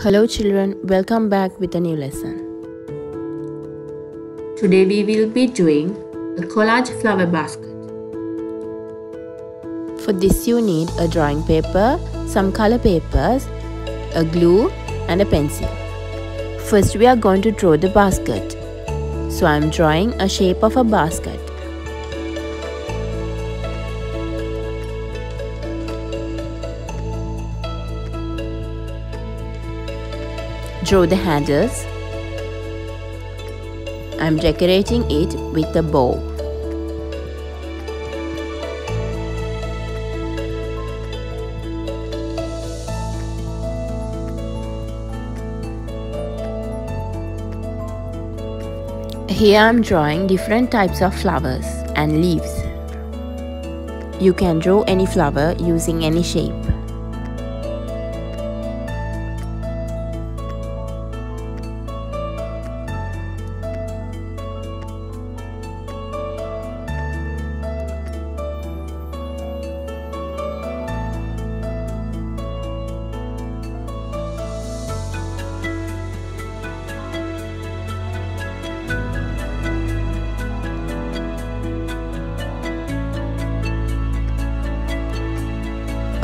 Hello children, welcome back with a new lesson. Today we will be doing a collage flower basket. For this you need a drawing paper, some color papers, a glue and a pencil. First we are going to draw the basket. So I am drawing a shape of a basket. Draw the handles. I am decorating it with a bow. Here I am drawing different types of flowers and leaves. You can draw any flower using any shape.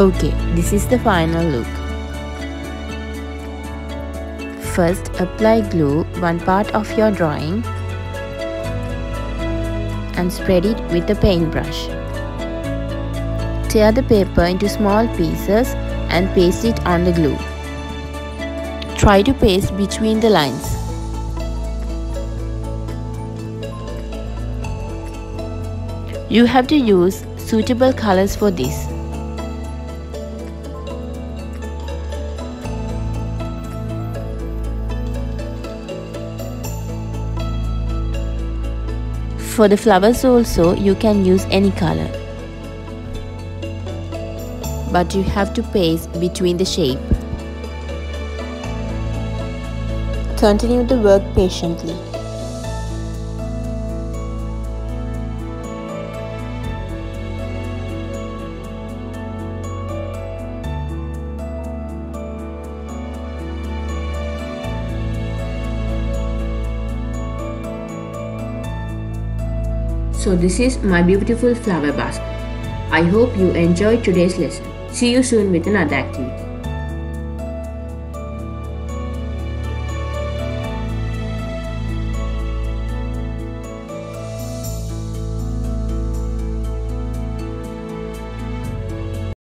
Okay, this is the final look. First, apply glue one part of your drawing and spread it with a paintbrush. Tear the paper into small pieces and paste it on the glue. Try to paste between the lines. You have to use suitable colors for this. For the flowers also, you can use any color. But you have to paste between the shape. Continue the work patiently. So this is my beautiful flower basket. I hope you enjoyed today's lesson. See you soon with another activity.